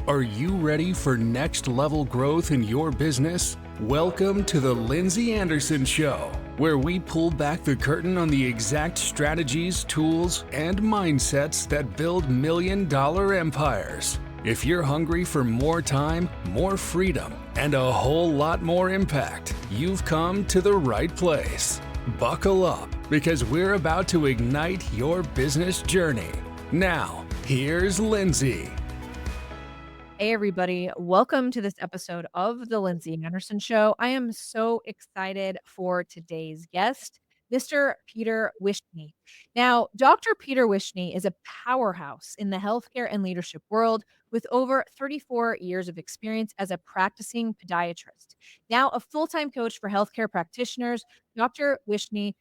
Are you ready for next level growth in your business? Welcome to the Lindsay Anderson Show, where we pull back the curtain on the exact strategies, tools, and mindsets that build million-dollar empires. If you're hungry for more time, more freedom, and a whole lot more impact, you've come to the right place. Buckle up, because we're about to ignite your business journey. Now, here's Lindsay. Hey, everybody. Welcome to this episode of The Lindsay Anderson Show. I am so excited for today's guest, Mr. Peter Wishnie. Now, Dr. Peter Wishnie is a powerhouse in the healthcare and leadership world with over 34 years of experience as a practicing podiatrist. Now, a full-time coach for healthcare practitioners, Dr. Wishnie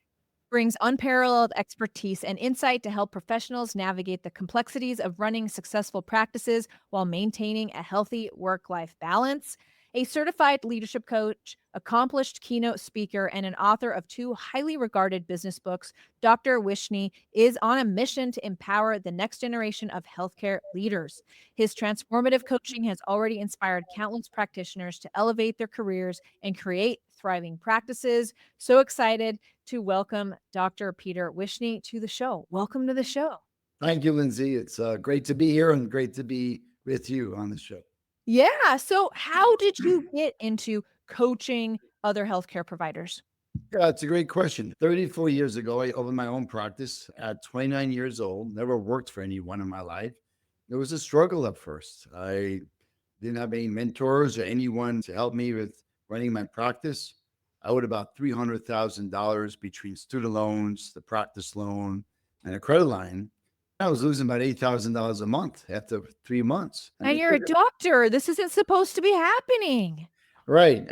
brings unparalleled expertise and insight to help professionals navigate the complexities of running successful practices while maintaining a healthy work-life balance. A certified leadership coach, accomplished keynote speaker, and an author of two highly regarded business books, Dr. Wishnie is on a mission to empower the next generation of healthcare leaders. His transformative coaching has already inspired countless practitioners to elevate their careers and create thriving practices. So excited to welcome Dr. Peter Wishnie to the show. Welcome to the show. Thank you, Lindsay. It's great to be here and great to be with you on the show. Yeah. So, how did you get into coaching other healthcare providers? Yeah, it's a great question. 34 years ago, I opened my own practice at 29 years old, never worked for anyone in my life. It was a struggle at first. I didn't have any mentors or anyone to help me with running my practice. I owed about $300,000 between student loans, the practice loan, and a credit line. I was losing about $8,000 a month after 3 months. And you're a doctor. This isn't supposed to be happening. Right.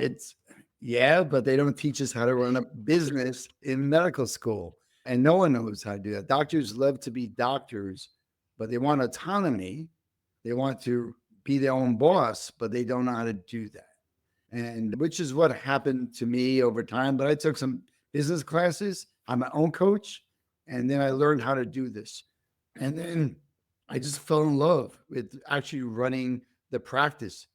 Yeah, but they don't teach us how to run a business in medical school. And no one knows how to do that. Doctors love to be doctors, but they want autonomy. They want to be their own boss, but they don't know how to do that. And which is what happened to me over time. But I took some business classes. I'm my own coach. And then I learned how to do this. And then I just fell in love with actually running the practice.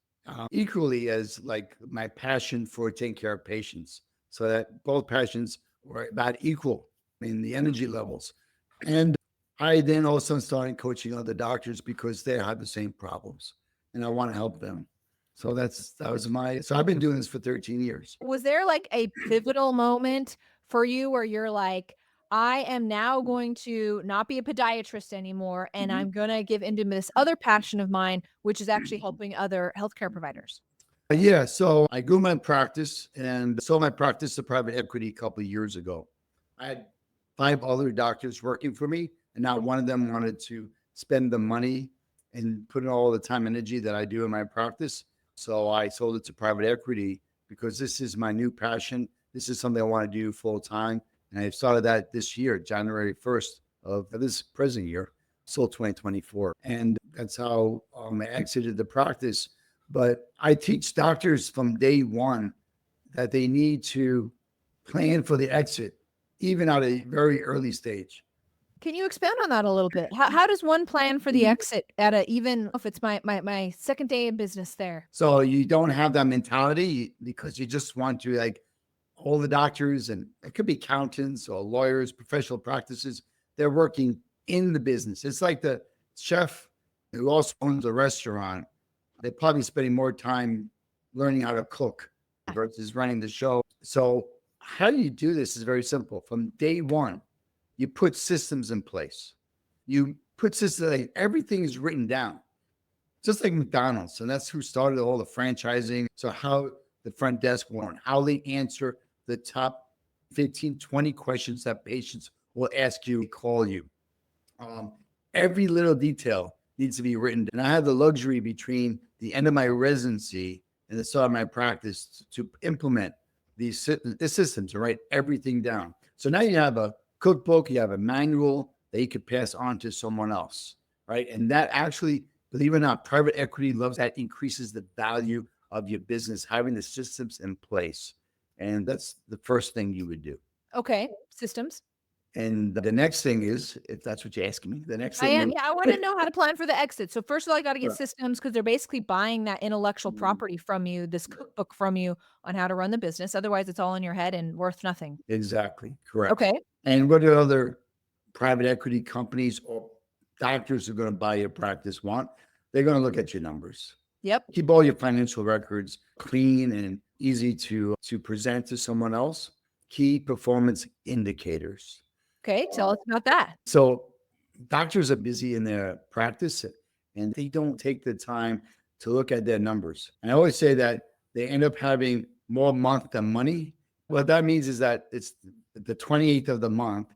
Equally as like my passion for taking care of patients, so that both passions were about equal in the energy levels. And I then also started coaching other doctors because they had the same problems and I want to help them. So so I've been doing this for 13 years. Was there like a pivotal moment for you where you're like, I am now going to not be a podiatrist anymore, and I'm going to give into this other passion of mine, which is actually helping other healthcare providers? Yeah, so I grew my practice and sold my practice to private equity a couple of years ago. I had 5 other doctors working for me, and not one of them wanted to spend the money and put in all the time and energy that I do in my practice. So I sold it to private equity because this is my new passion. This is something I want to do full time. And I started that this year, January 1st of this present year, sold 2024. And that's how I exited the practice. But I teach doctors from day one that they need to plan for the exit, even at a very early stage. Can you expand on that a little bit? How does one plan for the exit at even if it's my second day in business there? So you don't have that mentality because you just want to like all the doctors, and it could be accountants or lawyers, professional practices, they're working in the business. It's like the chef who also owns a restaurant. They're probably spending more time learning how to cook versus running the show. So how do you do this is very simple. From day one, you put systems in place. You put systems, like everything is written down, just like McDonald's. And that's who started all the franchising. So how the front desk won, how they answer the top 15, 20 questions that patients will ask you, call you. Every little detail needs to be written. And I had the luxury between the end of my residency and the start of my practice to implement the systems and write everything down. So now you have a cookbook, you have a manual that you could pass on to someone else, right? And that actually, believe it or not, private equity loves that, increases the value of your business, having the systems in place. And that's the first thing you would do. Okay, systems. And the next thing is, if that's what you're asking me, the next I thing am. is, Yeah, I want to know how to plan for the exit. So first of all, I got to get Right. systems because they're basically buying that intellectual property from you, this cookbook from you on how to run the business. Otherwise, it's all in your head and worth nothing. Exactly, correct. Okay. And what do other private equity companies or doctors who are going to buy your practice want? They're going to look at your numbers. Yep. Keep all your financial records clean and easy to present to someone else. Key performance indicators. Okay. Tell us about that. So doctors are busy in their practice and they don't take the time to look at their numbers. And I always say that they end up having more month than money. What that means is that it's the 28th of the month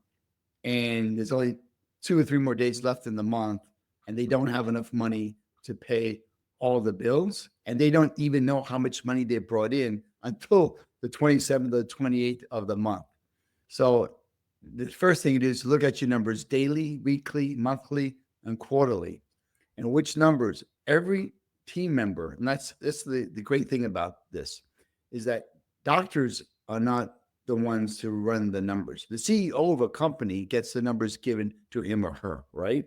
and there's only 2 or 3 more days left in the month and they don't have enough money to pay all the bills. And they don't even know how much money they brought in until the 27th or the 28th of the month. So the first thing to do is look at your numbers daily, weekly, monthly, and quarterly. And which numbers every team member, and that's the great thing about this, is that doctors are not the ones to run the numbers. The CEO of a company gets the numbers given to him or her, right?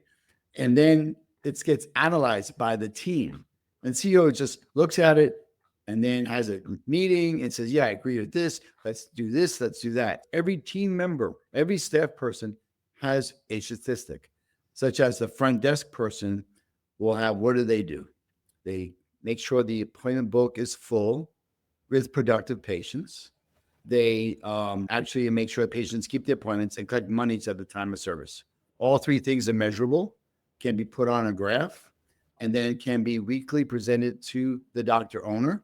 And then it gets analyzed by the team. And CEO just looks at it and then has a meeting and says, yeah, I agree with this. Let's do this. Let's do that. Every team member, every staff person has a statistic, such as the front desk person will have, what do? They make sure the appointment book is full with productive patients. They actually make sure patients keep their appointments and collect monies at the time of service. All three things are measurable, can be put on a graph, and then it can be weekly presented to the doctor owner.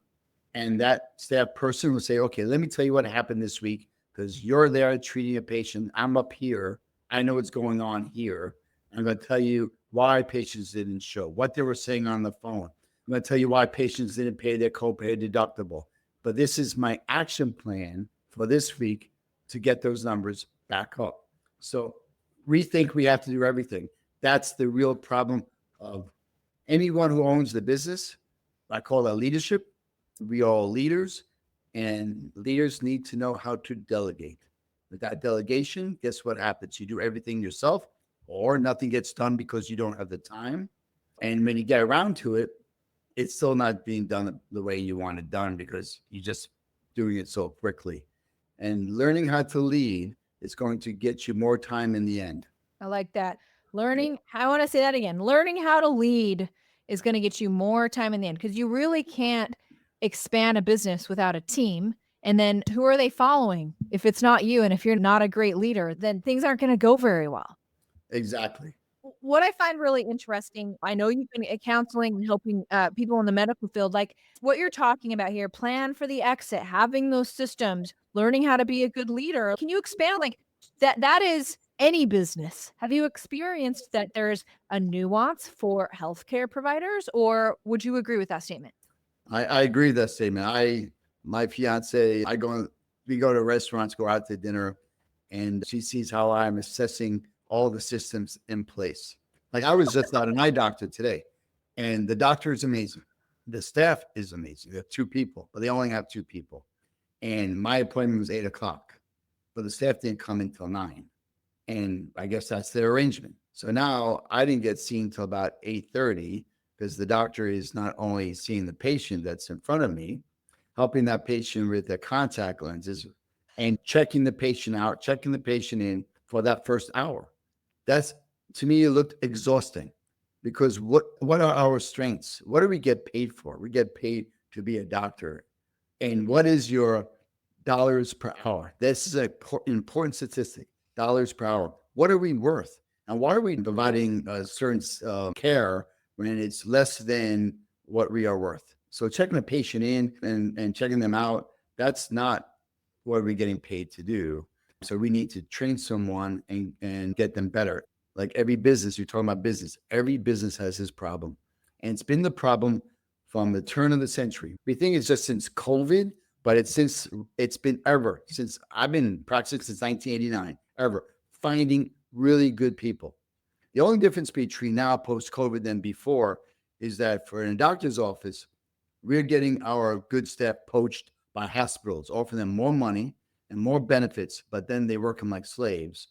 And that staff person will say, okay, let me tell you what happened this week because you're there treating a patient. I'm up here. I know what's going on here. I'm going to tell you why patients didn't show, what they were saying on the phone. I'm going to tell you why patients didn't pay their copay deductible. But this is my action plan for this week to get those numbers back up. So we think we have to do everything. That's the real problem of anyone who owns the business. I call that leadership. We are all leaders, and leaders need to know how to delegate. With that delegation, guess what happens? You do everything yourself, or nothing gets done because you don't have the time. And when you get around to it, it's still not being done the way you want it done because you're just doing it so quickly. And learning how to lead is going to get you more time in the end. I like that. I want to say that again. Learning how to lead is going to get you more time in the end because you really can't expand a business without a team. And then who are they following? If it's not you and if you're not a great leader, then things aren't going to go very well. Exactly. What I find really interesting, I know you've been counseling and helping people in the medical field, like what you're talking about here, plan for the exit, having those systems, learning how to be a good leader. Can you expand like that is any business? Have you experienced that there's a nuance for healthcare providers, or would you agree with that statement? I agree with that statement. My fiance, we go to restaurants, go out to dinner, and she sees how I'm assessing all the systems in place. Like I was just at an eye doctor today, and the doctor is amazing. The staff is amazing. They have 2 people, but they only have 2 people. And my appointment was 8 o'clock, but the staff didn't come until 9. And I guess that's their arrangement. So now I didn't get seen till about 8:30 because the doctor is not only seeing the patient that's in front of me, helping that patient with their contact lenses and checking the patient out, checking the patient in for that first hour. That's, to me, it looked exhausting because what are our strengths? What do we get paid for? We get paid to be a doctor. And what is your dollars per hour? This is an important statistic, dollars per hour. What are we worth? And why are we providing certain care when it's less than what we are worth? So checking a patient in and checking them out, that's not what we're getting paid to do. So we need to train someone and get them better. Like every business, you're talking about business, every business has this problem. And it's been the problem from the turn of the century. We think it's just since COVID, but it's been ever since I've been practicing since 1989, ever finding really good people. The only difference between now post-COVID than before is that for in a doctor's office, we're getting our good staff poached by hospitals, offering them more money and more benefits, but then they work them like slaves.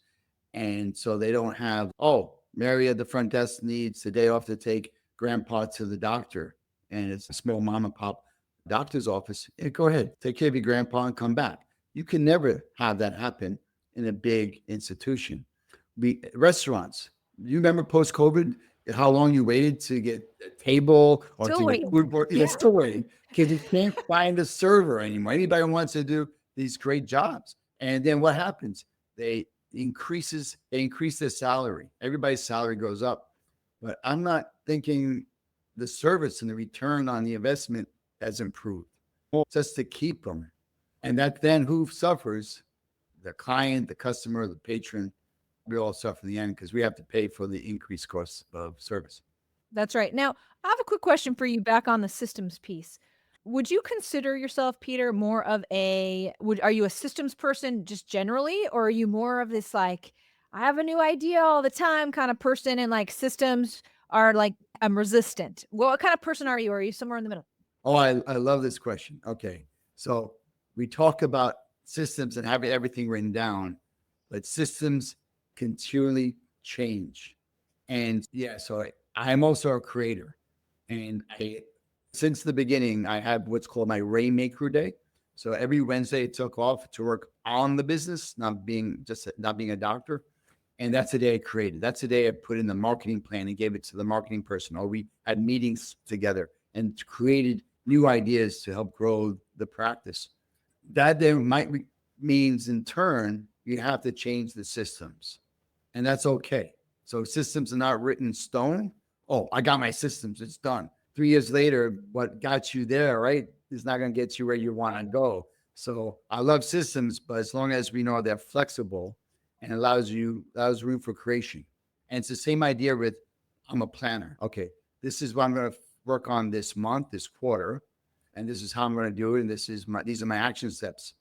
And so they don't have, oh, Mary at the front desk needs the day off to take grandpa to the doctor. And it's a small mom and pop doctor's office. Yeah, go ahead, take care of your grandpa and come back. You can never have that happen in a big institution. Restaurants, you remember post COVID, how long you waited to get a table or Still to get waiting. food board? Yeah. Still waiting because you can't find a server anymore. Anybody wants to do these great jobs. And then what happens? They increase their salary. Everybody's salary goes up. But I'm not thinking the service and the return on the investment has improved. Just to keep them. And that then who suffers? The client, the customer, the patron. We all suffer in the end because we have to pay for the increased cost of service. That's right. Now, I have a quick question for you back on the systems piece. Would you consider yourself, Peter, more of are you a systems person just generally, or are you more of this like, I have a new idea all the time kind of person, and like systems are like, I'm resistant? What kind of person are you? Or are you somewhere in the middle? Oh, I love this question. Okay. So we talk about systems and having everything written down, but systems continually change. And yeah, so I'm also a creator. And since the beginning, I have what's called my Rainmaker Day. So every Wednesday I took off to work on the business, not being a doctor. And that's the day I created. That's the day I put in the marketing plan and gave it to the marketing person. Or we had meetings together and created new ideas to help grow the practice. That then means in turn, you have to change the systems. And that's okay. So systems are not written in stone. Oh, I got my systems. It's done. 3 years later, what got you there, right, is not going to get you where you want to go. So I love systems, but as long as we know they're flexible and allows room for creation. And it's the same idea with, I'm a planner. Okay, this is what I'm going to work on this month, this quarter, and this is how I'm going to do it. And these are my action steps.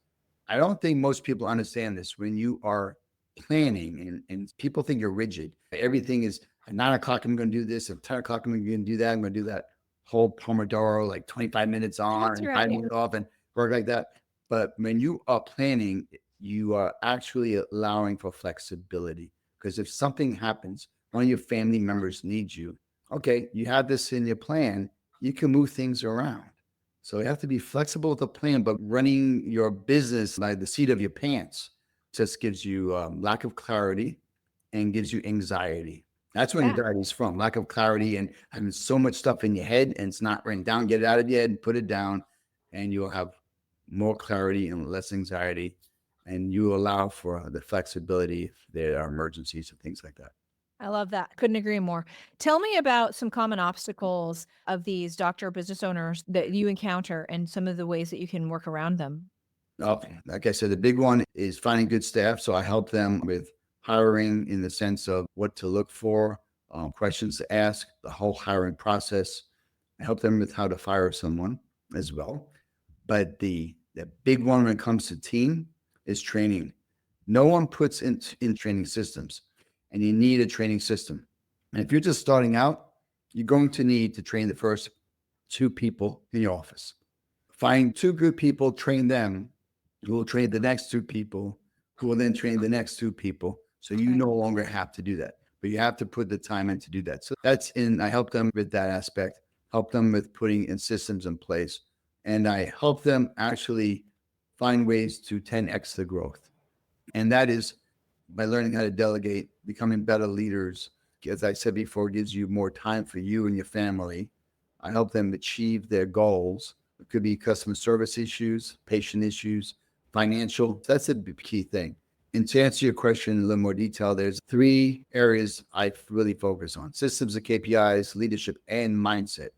I don't think most people understand this. When you are planning and people think you're rigid, everything is at 9 o'clock, I'm going to do this. At 10 o'clock, I'm going to do that. I'm going to do that whole Pomodoro, like 25 minutes on and 5 minutes off and work like that. But when you are planning, you are actually allowing for flexibility, because if something happens, one of your family members needs you. Okay, you have this in your plan, you can move things around. So you have to be flexible with the plan, but running your business by the seat of your pants just gives you lack of clarity and gives you anxiety. That's where anxiety is from, lack of clarity and having so much stuff in your head and it's not written down. Get it out of your head, put it down, and you'll have more clarity and less anxiety. And you allow for the flexibility if there are emergencies and things like that. I love that. Couldn't agree more. Tell me about some common obstacles of these doctor business owners that you encounter and some of the ways that you can work around them. Like I said, the big one is finding good staff. So I help them with hiring in the sense of what to look for, questions to ask, the whole hiring process. I help them with how to fire someone as well. But the big one when it comes to team is training. No one puts in training systems, and you need a training system. And if you're just starting out, you're going to need to train the first 2 people in your office. Find 2 good people, train them, who will train the next 2 people, who will then train the next 2 people. So you no longer have to do that, but you have to put the time in to do that. So I help them with that aspect, help them with putting in systems in place. And I help them actually find ways to 10x the growth. And that is by learning how to delegate, becoming better leaders. As I said before, it gives you more time for you and your family. I help them achieve their goals. It could be customer service issues, patient issues, financial. That's a key thing. And to answer your question in a little more detail, there's 3 areas I really focus on: systems and KPIs, leadership, and mindset.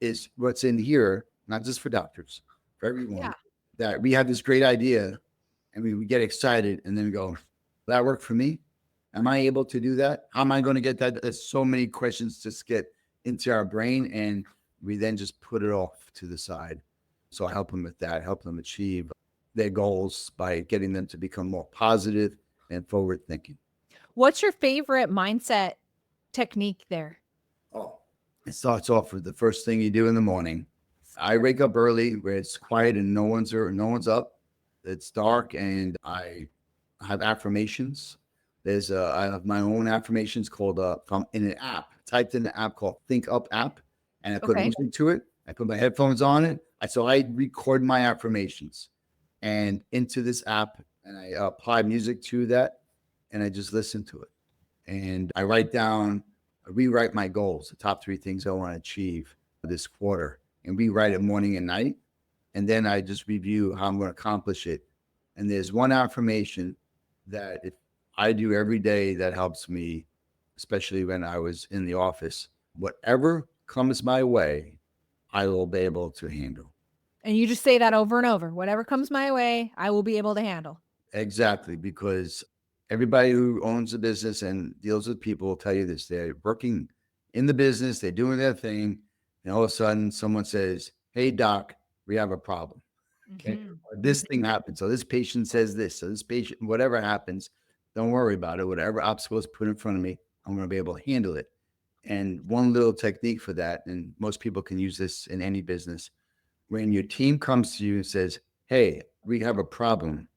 Is what's in here, not just for doctors, for everyone. That we have this great idea and we get excited and then we go, will that work for me? Am I able to do that? How am I going to get that? There's so many questions just get into our brain and we then just put it off to the side. So I help them with that, help them achieve their goals by getting them to become more positive and forward thinking. What's your favorite mindset technique there? Oh, it starts off with the first thing you do in the morning. I wake up early where it's quiet and no one's up. It's dark and I have affirmations. I have my own affirmations called from in an app, typed in an app called Think Up app, and I put Okay. music to it. I put my headphones on it. So I record my affirmations and into this app, and I apply music to that, and I just listen to it. And I rewrite my goals, the top 3 things I want to achieve this quarter, and rewrite it morning and night. And then I just review how I'm going to accomplish it. And there's one affirmation that if I do every day that helps me, especially when I was in the office, whatever comes my way, I will be able to handle. And you just say that over and over. Whatever comes my way, I will be able to handle. Exactly, because everybody who owns a business and deals with people will tell you this. They're working in the business, they're doing their thing, and all of a sudden someone says, "Hey, doc, we have a problem." Okay. Or this thing happens. So this patient says this. So this patient, whatever happens, don't worry about it. Whatever obstacle is put in front of me, I'm going to be able to handle it. And one little technique for that, and most people can use this in any business, when your team comes to you and says, "Hey, we have a problem,"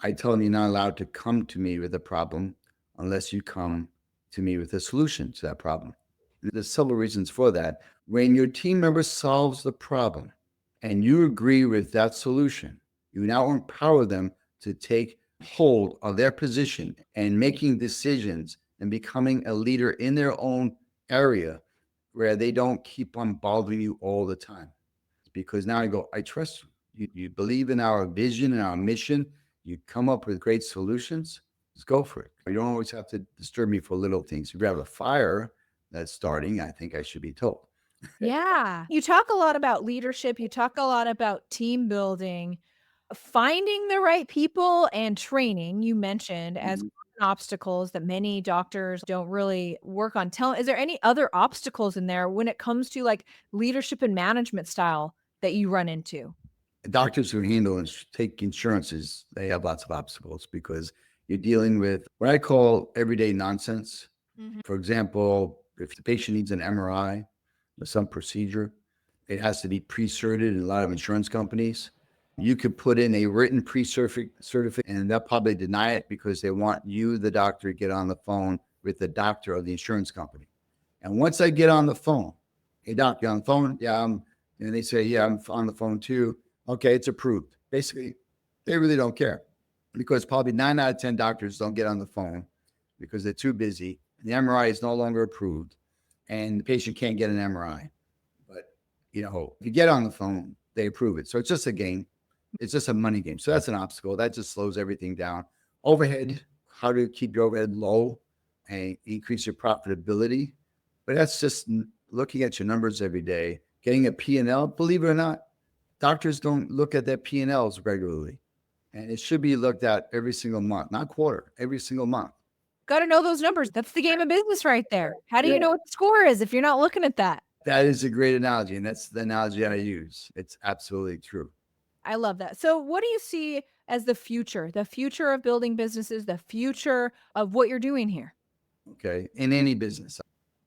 I tell them you're not allowed to come to me with a problem unless you come to me with a solution to that problem. There's several reasons for that. When your team member solves the problem and you agree with that solution, you now empower them to take hold of their position and making decisions and becoming a leader in their own area where they don't keep on bothering you all the time. Because now I go, I trust you. You believe in our vision and our mission. You come up with great solutions. Just go for it. You don't always have to disturb me for little things. If you have a fire that's starting, I think I should be told. Yeah. You talk a lot about leadership. You talk a lot about team building, finding the right people and training, you mentioned as Mhm. common obstacles that many doctors don't really work on. Is there any other obstacles in there when it comes to like leadership and management style that you run into? Doctors who handle and take insurances, they have lots of obstacles because you're dealing with what I call everyday nonsense. Mhm. For example, if the patient needs an MRI or some procedure, it has to be pre-certified in a lot of insurance companies. You could put in a written certificate, and they'll probably deny it because they want you, the doctor, to get on the phone with the doctor of the insurance company. And once I get on the phone, "Hey, doc, you on the phone?" "Yeah, and they say, "Yeah, I'm on the phone too." "Okay, it's approved." Basically, they really don't care because probably 9 out of 10 doctors don't get on the phone because they're too busy. The MRI is no longer approved and the patient can't get an MRI. But, if you get on the phone, they approve it. So it's just a game. It's just a money game. So that's an obstacle. That just slows everything down. Overhead, how to keep your overhead low and increase your profitability. But that's just looking at your numbers every day, getting a P&L. Believe it or not, doctors don't look at their P&Ls regularly. And it should be looked at every single month, not quarter, every single month. Got to know those numbers. That's the game of business right there. How do you Yeah. know what the score is if you're not looking at that? That is a great analogy. And that's the analogy I use. It's absolutely true. I love that. So, what do you see as the future of building businesses, the future of what you're doing here? Okay. In any business,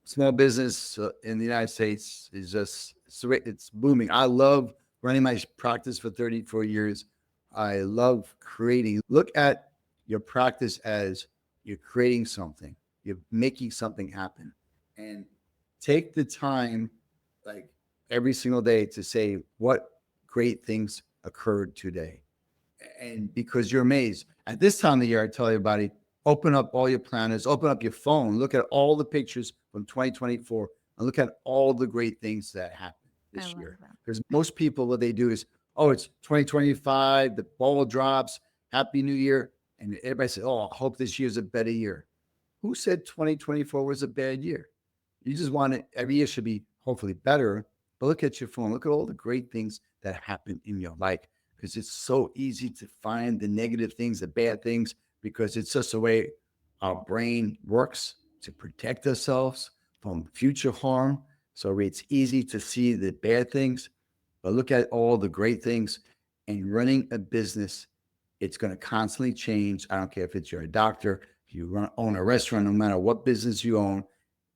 small business in the United States is just, it's booming. I love running my practice for 34 years. I love creating. Look at your practice as you're creating something, you're making something happen. And take the time, like every single day, to say what great things occurred today. And because you're amazed at this time of the year, I tell everybody, open up all your planners, open up your phone, look at all the pictures from 2024, and look at all the great things that happened I this love year. that. Because most people, what they do is, oh, it's 2025, the ball drops, Happy New Year. And everybody says, oh, I hope this year's a better year. Who said 2024 was a bad year? You just want it, every year should be hopefully better. But look at your phone, look at all the great things that happen in your life, because it's so easy to find the negative things, the bad things, because it's just the way our brain works to protect ourselves from future harm. So it's easy to see the bad things, but look at all the great things. And running a business, it's going to constantly change. I don't care if you're a doctor, if you own a restaurant, no matter what business you own,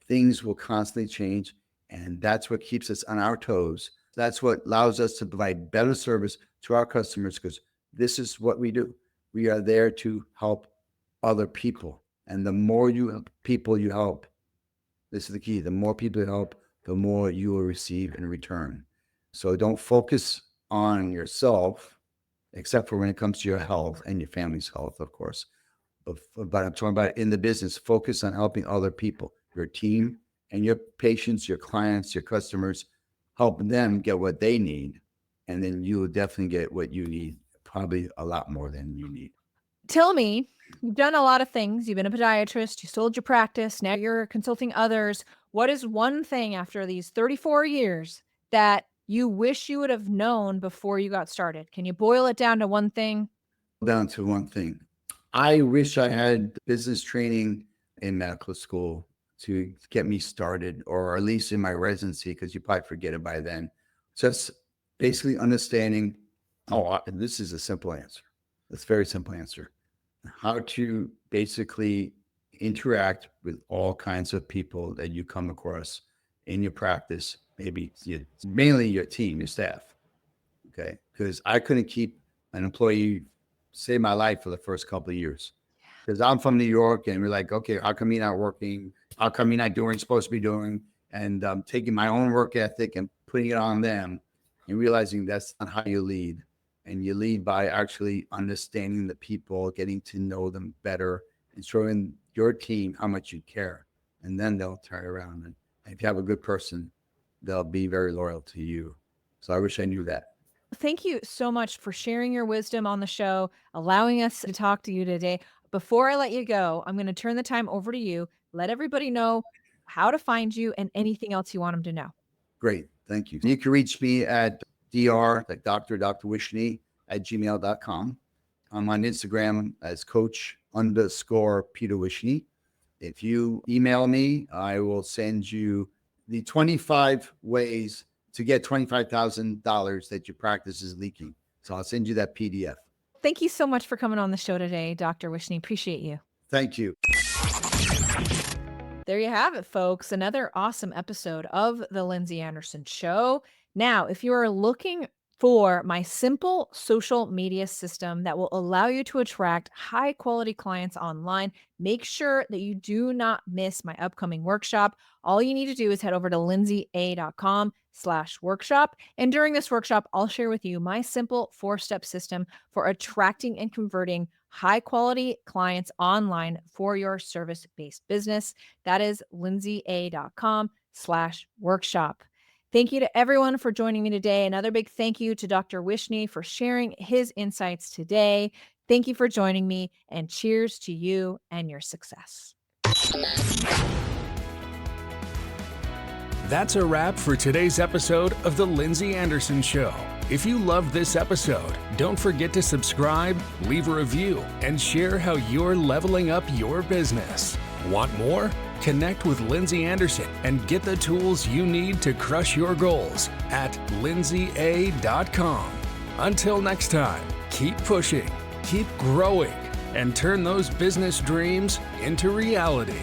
things will constantly change. And that's what keeps us on our toes. That's what allows us to provide better service to our customers, because this is what we do. We are there to help other people. And the more people you help, this is the key. The more people you help, the more you will receive in return. So don't focus on yourself, except for when it comes to your health and your family's health, of course. But I'm talking about in the business, focus on helping other people, your team and your patients, your clients, your customers, help them get what they need. And then you will definitely get what you need, probably a lot more than you need. Tell me, you've done a lot of things. You've been a podiatrist, you sold your practice, now you're consulting others. What is one thing after these 34 years that you wish you would have known before you got started? Can you boil it down to one thing? Down to one thing. I wish I had business training in medical school to get me started, or at least in my residency, because you probably forget it by then. Just basically understanding, this is a simple answer. It's a very simple answer. How to basically interact with all kinds of people that you come across in your practice, mainly your team, your staff. Okay. Because I couldn't keep an employee save my life for the first couple of years. Because I'm from New York and we're like, okay, how come you're not working? How come you're not doing what you're supposed to be doing? And taking my own work ethic and putting it on them and realizing that's not how you lead. And you lead by actually understanding the people, getting to know them better, and showing your team how much you care. And then they'll turn around. And if you have a good person, they'll be very loyal to you. So I wish I knew that. Thank you so much for sharing your wisdom on the show, allowing us to talk to you today. Before I let you go, I'm going to turn the time over to you. Let everybody know how to find you and anything else you want them to know. Great. Thank you. You can reach me at like Dr. Wishnie at gmail.com. I'm on Instagram as coach_Peter Wishnie. If you email me, I will send you the 25 ways to get $25,000 that your practice is leaking. So I'll send you that PDF. Thank you so much for coming on the show today, Dr. Wishnie. Appreciate you. Thank you. There you have it, folks. Another awesome episode of The Lindsay Anderson Show. Now, if you are looking for my simple social media system that will allow you to attract high quality clients online, make sure that you do not miss my upcoming workshop. All you need to do is head over to lindsayaa.com/workshop. And during this workshop, I'll share with you my simple 4-step system for attracting and converting high quality clients online for your service-based business. That is lindsayaa.com/workshop. Thank you to everyone for joining me today. Another big thank you to Dr. Wishnie for sharing his insights today. Thank you for joining me, and cheers to you and your success. That's a wrap for today's episode of The Lindsay Anderson Show. If you loved this episode, don't forget to subscribe, leave a review, and share how you're leveling up your business. Want more? Connect with Lindsay Anderson and get the tools you need to crush your goals at lindsayaa.com. Until next time, keep pushing, keep growing, and turn those business dreams into reality.